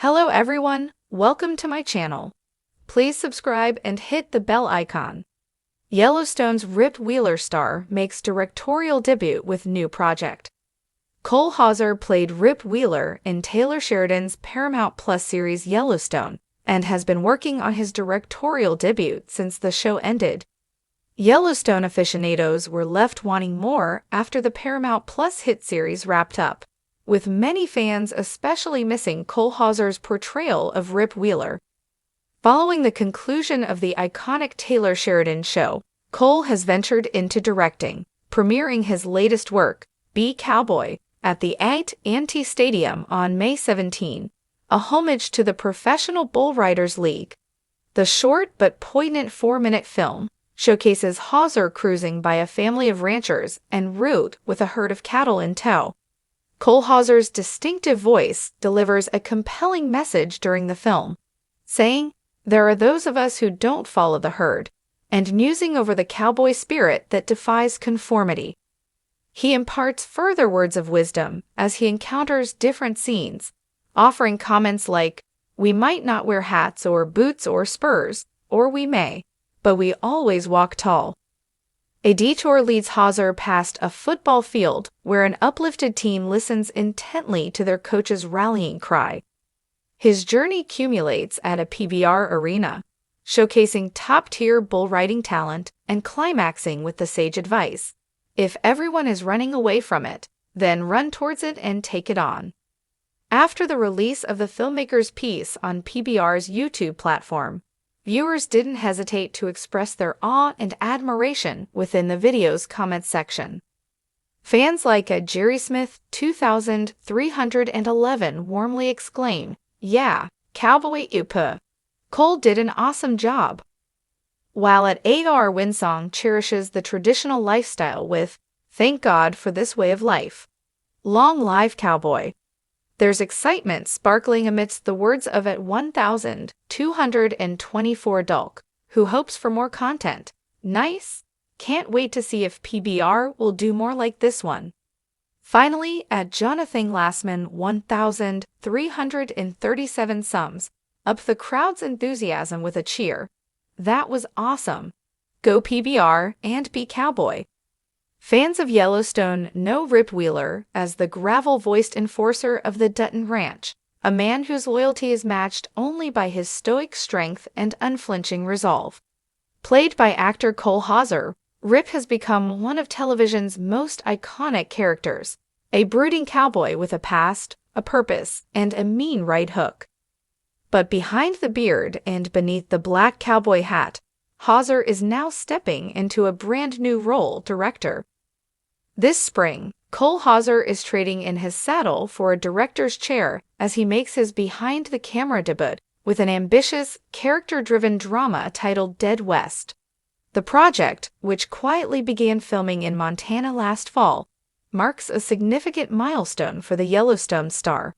Hello everyone, welcome to my channel. Please subscribe and hit the bell icon. Yellowstone's Rip Wheeler star makes directorial debut with new project. Cole Hauser played Rip Wheeler in Taylor Sheridan's Paramount Plus series Yellowstone and has been working on his directorial debut since the show ended. Yellowstone aficionados were left wanting more after the Paramount Plus hit series wrapped up, with many fans especially missing Cole Hauser's portrayal of Rip Wheeler. Following the conclusion of the iconic Taylor Sheridan show, Cole has ventured into directing, premiering his latest work, Be Cowboy, at the AT&T Stadium on May 17, a homage to the Professional Bull Riders League. The short but poignant 4-minute film showcases Hauser cruising by a family of ranchers en route with a herd of cattle in tow. Cole Hauser's distinctive voice delivers a compelling message during the film, saying, "There are those of us who don't follow the herd," and musing over the cowboy spirit that defies conformity. He imparts further words of wisdom as he encounters different scenes, offering comments like, "We might not wear hats or boots or spurs, or we may, but we always walk tall." A detour leads Hauser past a football field where an uplifted team listens intently to their coach's rallying cry. His journey culminates at a PBR arena, showcasing top-tier bull riding talent and climaxing with the sage advice, "If everyone is running away from it, then run towards it and take it on." After the release of the filmmaker's piece on PBR's YouTube platform, viewers didn't hesitate to express their awe and admiration within the video's comments section. Fans like Jerry Smith 2311 warmly exclaim, "Yeah, Cowboy Upa. Cole did an awesome job." While at AR Winsong cherishes the traditional lifestyle with, "Thank God for this way of life. Long live Cowboy." There's excitement sparkling amidst the words of at 1,224 Dulk, who hopes for more content. "Nice. Can't wait to see if PBR will do more like this one." Finally, at Jonathan Glassman 1,337 sums up the crowd's enthusiasm with a cheer. "That was awesome. Go PBR and be Cowboy." Fans of Yellowstone know Rip Wheeler as the gravel-voiced enforcer of the Dutton Ranch, a man whose loyalty is matched only by his stoic strength and unflinching resolve. Played by actor Cole Hauser, Rip has become one of television's most iconic characters, a brooding cowboy with a past, a purpose, and a mean right hook. But behind the beard and beneath the black cowboy hat, Hauser is now stepping into a brand new role, director. This spring, Cole Hauser is trading in his saddle for a director's chair as he makes his behind-the-camera debut with an ambitious, character-driven drama titled Dead West. The project, which quietly began filming in Montana last fall, marks a significant milestone for the Yellowstone star.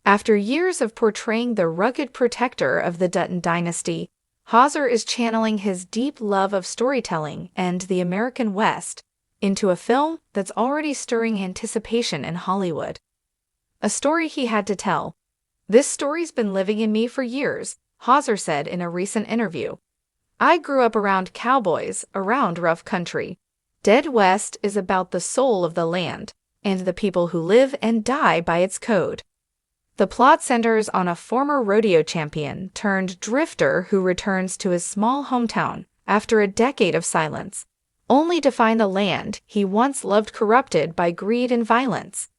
After years of portraying the rugged protector of the Dutton dynasty, Hauser is channeling his deep love of storytelling and the American West into a film that's already stirring anticipation in Hollywood. A story he had to tell. "This story's been living in me for years," Hauser said in a recent interview. "I grew up around cowboys, around rough country. Dead West is about the soul of the land and the people who live and die by its code." The plot centers on a former rodeo champion turned drifter who returns to his small hometown after a decade of silence, only to find the land he once loved corrupted by greed and violence.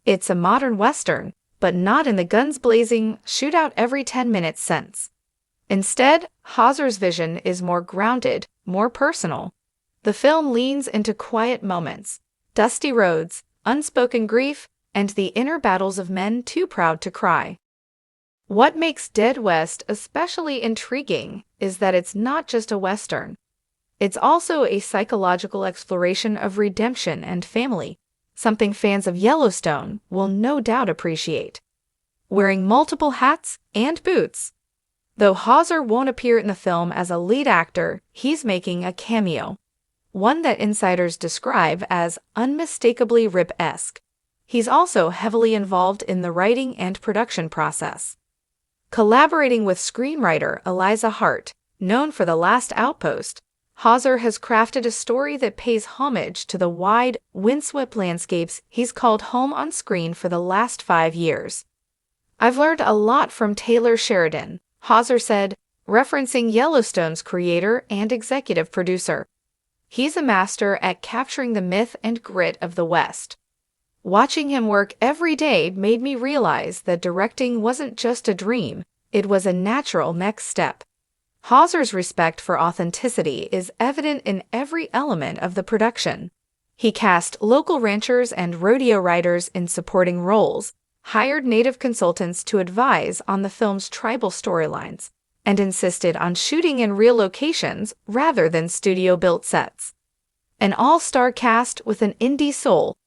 It's a modern Western, but not in the guns-blazing, shoot-out-every-10 minutes sense. Instead, Hauser's vision is more grounded, more personal. The film leans into quiet moments, dusty roads, unspoken grief, and the inner battles of men too proud to cry. What makes Dead West especially intriguing is that it's not just a Western. It's also a psychological exploration of redemption and family, something fans of Yellowstone will no doubt appreciate. Wearing multiple hats and boots. Though Hauser won't appear in the film as a lead actor, he's making a cameo, one that insiders describe as unmistakably Rip-esque. He's also heavily involved in the writing and production process. Collaborating with screenwriter Eliza Hart, known for The Last Outpost, Hauser has crafted a story that pays homage to the wide, windswept landscapes he's called home on screen for the last 5 years. "I've learned a lot from Taylor Sheridan," Hauser said, referencing Yellowstone's creator and executive producer. "He's a master at capturing the myth and grit of the West. Watching him work every day made me realize that directing wasn't just a dream, it was a natural next step." Hauser's respect for authenticity is evident in every element of the production. He cast local ranchers and rodeo riders in supporting roles, hired native consultants to advise on the film's tribal storylines, and insisted on shooting in real locations rather than studio-built sets. An all-star cast with an indie soul.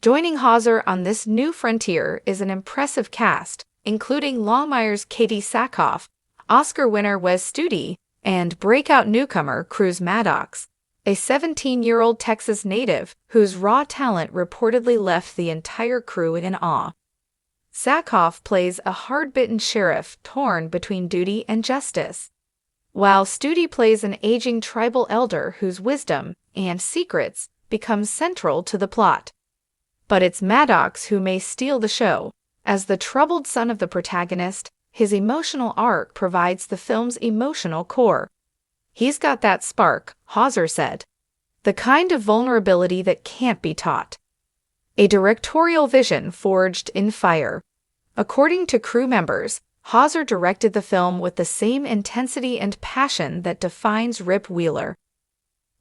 Joining Hauser on this new frontier is an impressive cast, including Longmire's Katie Sackhoff, Oscar winner Wes Studi, and breakout newcomer Cruz Maddox, a 17-year-old Texas native whose raw talent reportedly left the entire crew in awe. Sackhoff plays a hard-bitten sheriff torn between duty and justice, while Studi plays an aging tribal elder whose wisdom and secrets become central to the plot. But it's Maddox who may steal the show. As the troubled son of the protagonist, his emotional arc provides the film's emotional core. "He's got that spark," Hauser said. "The kind of vulnerability that can't be taught." A directorial vision forged in fire. According to crew members, Hauser directed the film with the same intensity and passion that defines Rip Wheeler.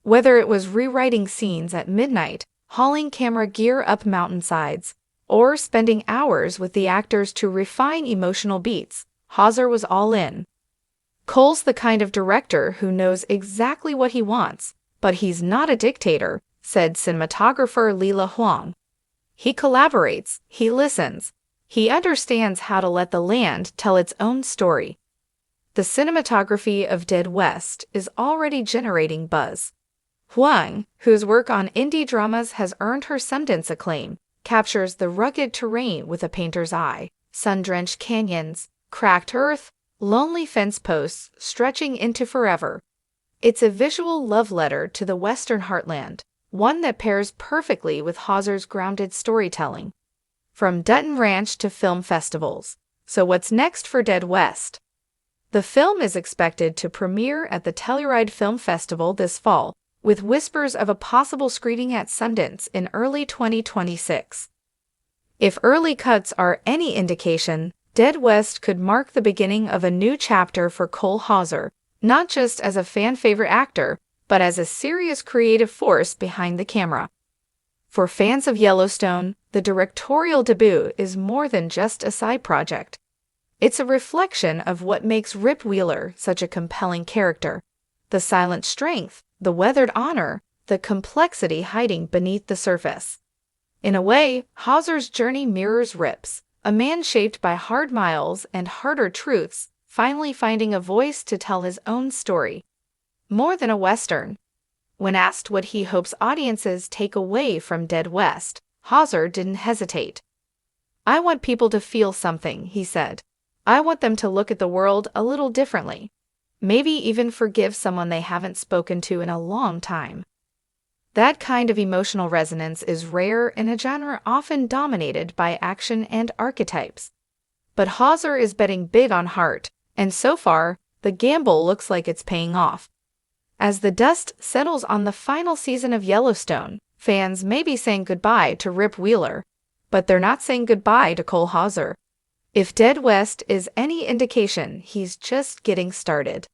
Whether it was rewriting scenes at midnight, hauling camera gear up mountainsides, or spending hours with the actors to refine emotional beats, Hauser was all in. "Cole's the kind of director who knows exactly what he wants, but he's not a dictator," said cinematographer Lila Huang. "He collaborates, he listens, he understands how to let the land tell its own story." The cinematography of Dead West is already generating buzz. Huang, whose work on indie dramas has earned her Sundance acclaim, captures the rugged terrain with a painter's eye: sun-drenched canyons, cracked earth, lonely fence posts stretching into forever. It's a visual love letter to the Western heartland, one that pairs perfectly with Hauser's grounded storytelling. From Dutton Ranch to film festivals. So what's next for Dead West? The film is expected to premiere at the Telluride Film Festival this fall, with whispers of a possible screening at Sundance in early 2026. If early cuts are any indication, Dead West could mark the beginning of a new chapter for Cole Hauser, not just as a fan-favorite actor, but as a serious creative force behind the camera. For fans of Yellowstone, the directorial debut is more than just a side project. It's a reflection of what makes Rip Wheeler such a compelling character: the silent strength, the weathered honor, the complexity hiding beneath the surface. In a way, Hauser's journey mirrors Rip's, a man shaped by hard miles and harder truths, finally finding a voice to tell his own story. More than a Western. When asked what he hopes audiences take away from Dead West, Hauser didn't hesitate. "I want people to feel something," he said. "I want them to look at the world a little differently. Maybe even forgive someone they haven't spoken to in a long time." That kind of emotional resonance is rare in a genre often dominated by action and archetypes. But Hauser is betting big on heart, and so far, the gamble looks like it's paying off. As the dust settles on the final season of Yellowstone, fans may be saying goodbye to Rip Wheeler, but they're not saying goodbye to Cole Hauser. If Dead West is any indication, he's just getting started.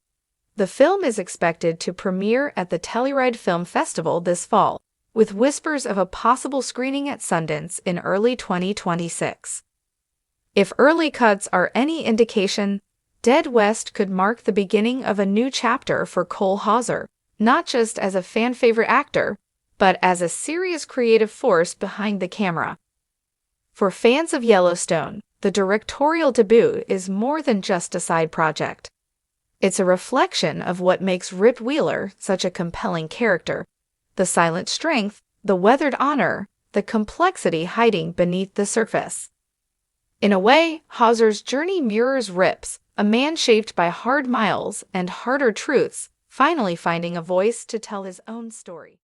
The film is expected to premiere at the Telluride Film Festival this fall, with whispers of a possible screening at Sundance in early 2026. If early cuts are any indication, Dead West could mark the beginning of a new chapter for Cole Hauser, not just as a fan-favorite actor, but as a serious creative force behind the camera. For fans of Yellowstone, the directorial debut is more than just a side project. It's a reflection of what makes Rip Wheeler such a compelling character: the silent strength, the weathered honor, the complexity hiding beneath the surface. In a way, Hauser's journey mirrors Rip's, a man shaped by hard miles and harder truths, finally finding a voice to tell his own story.